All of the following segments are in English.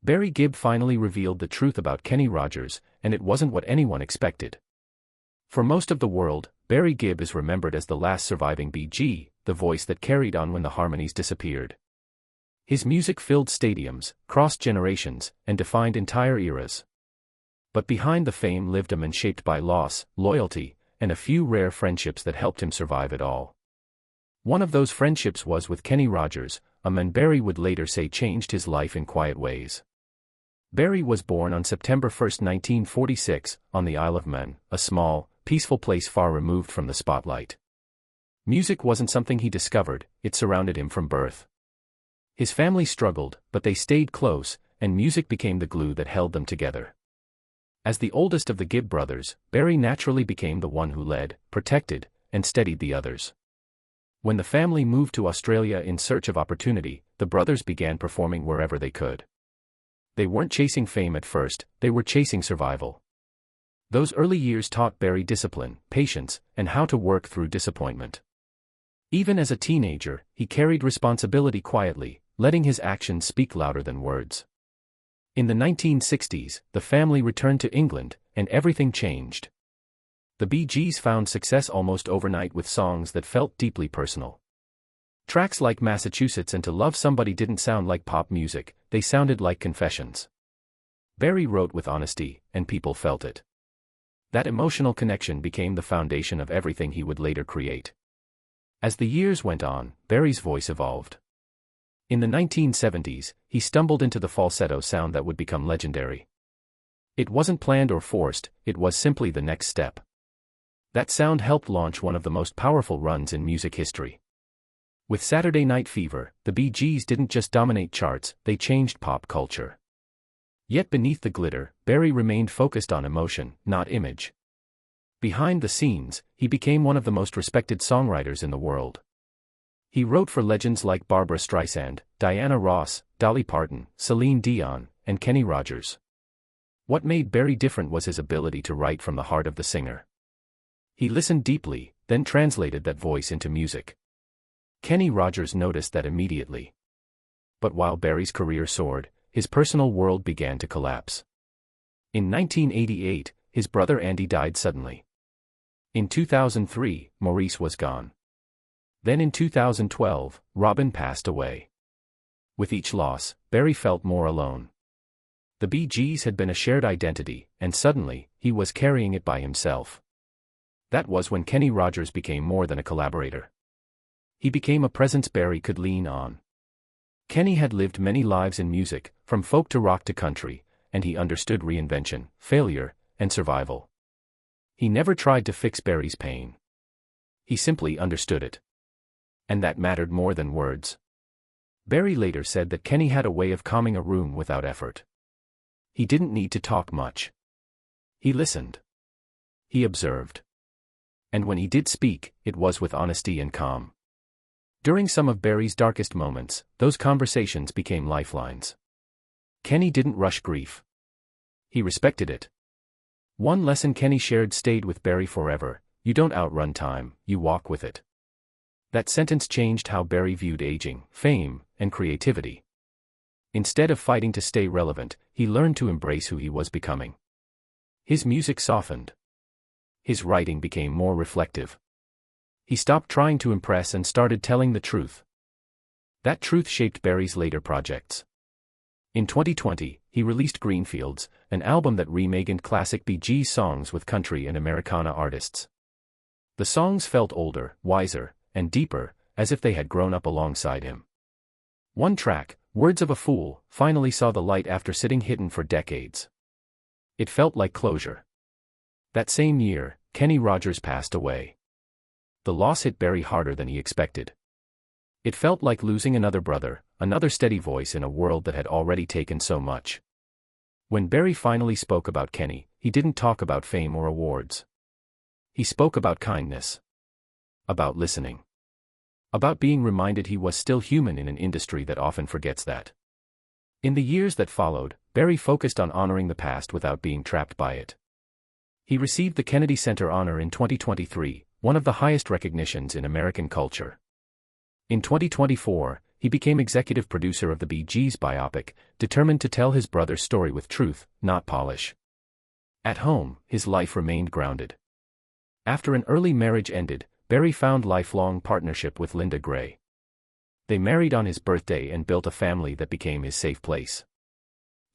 Barry Gibb finally revealed the truth about Kenny Rogers, and it wasn't what anyone expected. For most of the world, Barry Gibb is remembered as the last surviving BG, the voice that carried on when the harmonies disappeared. His music filled stadiums, crossed generations, and defined entire eras. But behind the fame lived a man shaped by loss, loyalty, and a few rare friendships that helped him survive it all. One of those friendships was with Kenny Rogers, a man Barry would later say changed his life in quiet ways. Barry was born on September 1, 1946, on the Isle of Man, a small, peaceful place far removed from the spotlight. Music wasn't something he discovered, it surrounded him from birth. His family struggled, but they stayed close, and music became the glue that held them together. As the oldest of the Gibb brothers, Barry naturally became the one who led, protected, and steadied the others. When the family moved to Australia in search of opportunity, the brothers began performing wherever they could. They weren't chasing fame at first, they were chasing survival. Those early years taught Barry discipline, patience, and how to work through disappointment. Even as a teenager, he carried responsibility quietly, letting his actions speak louder than words. In the 1960s, the family returned to England, and everything changed. The Bee Gees found success almost overnight with songs that felt deeply personal. Tracks like Massachusetts and To Love Somebody didn't sound like pop music, they sounded like confessions. Barry wrote with honesty, and people felt it. That emotional connection became the foundation of everything he would later create. As the years went on, Barry's voice evolved. In the 1970s, he stumbled into the falsetto sound that would become legendary. It wasn't planned or forced, it was simply the next step. That sound helped launch one of the most powerful runs in music history. With Saturday Night Fever, the Bee Gees didn't just dominate charts, they changed pop culture. Yet beneath the glitter, Barry remained focused on emotion, not image. Behind the scenes, he became one of the most respected songwriters in the world. He wrote for legends like Barbra Streisand, Diana Ross, Dolly Parton, Celine Dion, and Kenny Rogers. What made Barry different was his ability to write from the heart of the singer. He listened deeply, then translated that voice into music. Kenny Rogers noticed that immediately. But while Barry's career soared, his personal world began to collapse. In 1988, his brother Andy died suddenly. In 2003, Maurice was gone. Then in 2012, Robin passed away. With each loss, Barry felt more alone. The Bee Gees had been a shared identity, and suddenly, he was carrying it by himself. That was when Kenny Rogers became more than a collaborator. He became a presence Barry could lean on. Kenny had lived many lives in music, from folk to rock to country, and he understood reinvention, failure, and survival. He never tried to fix Barry's pain. He simply understood it. And that mattered more than words. Barry later said that Kenny had a way of calming a room without effort. He didn't need to talk much. He listened. He observed. And when he did speak, it was with honesty and calm. During some of Barry's darkest moments, those conversations became lifelines. Kenny didn't rush grief. He respected it. One lesson Kenny shared stayed with Barry forever: you don't outrun time, you walk with it. That sentence changed how Barry viewed aging, fame, and creativity. Instead of fighting to stay relevant, he learned to embrace who he was becoming. His music softened. His writing became more reflective. He stopped trying to impress and started telling the truth. That truth shaped Barry's later projects. In 2020, he released Greenfields, an album that reimagined classic Bee Gees songs with country and Americana artists. The songs felt older, wiser, and deeper, as if they had grown up alongside him. One track, Words of a Fool, finally saw the light after sitting hidden for decades. It felt like closure. That same year, Kenny Rogers passed away. The loss hit Barry harder than he expected. It felt like losing another brother, another steady voice in a world that had already taken so much. When Barry finally spoke about Kenny, he didn't talk about fame or awards. He spoke about kindness. About listening. About being reminded he was still human in an industry that often forgets that. In the years that followed, Barry focused on honoring the past without being trapped by it. He received the Kennedy Center Honor in 2023, one of the highest recognitions in American culture. In 2024, he he became executive producer of the Bee Gees biopic, determined to tell his brother's story with truth, not polish. At home, his life remained grounded. After an early marriage ended, Barry found lifelong partnership with Linda Gray. They married on his birthday and built a family that became his safe place.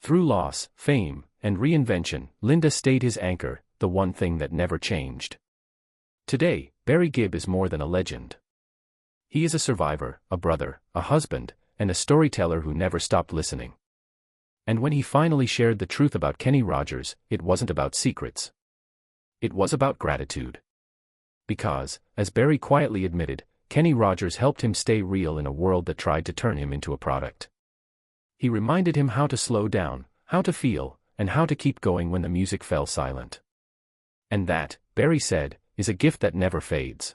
Through loss, fame, and reinvention, Linda stayed his anchor, the one thing that never changed. Today, Barry Gibb is more than a legend. He is a survivor, a brother, a husband, and a storyteller who never stopped listening. And when he finally shared the truth about Kenny Rogers, it wasn't about secrets. It was about gratitude. Because, as Barry quietly admitted, Kenny Rogers helped him stay real in a world that tried to turn him into a product. He reminded him how to slow down, how to feel, and how to keep going when the music fell silent. And that, Barry said, is a gift that never fades.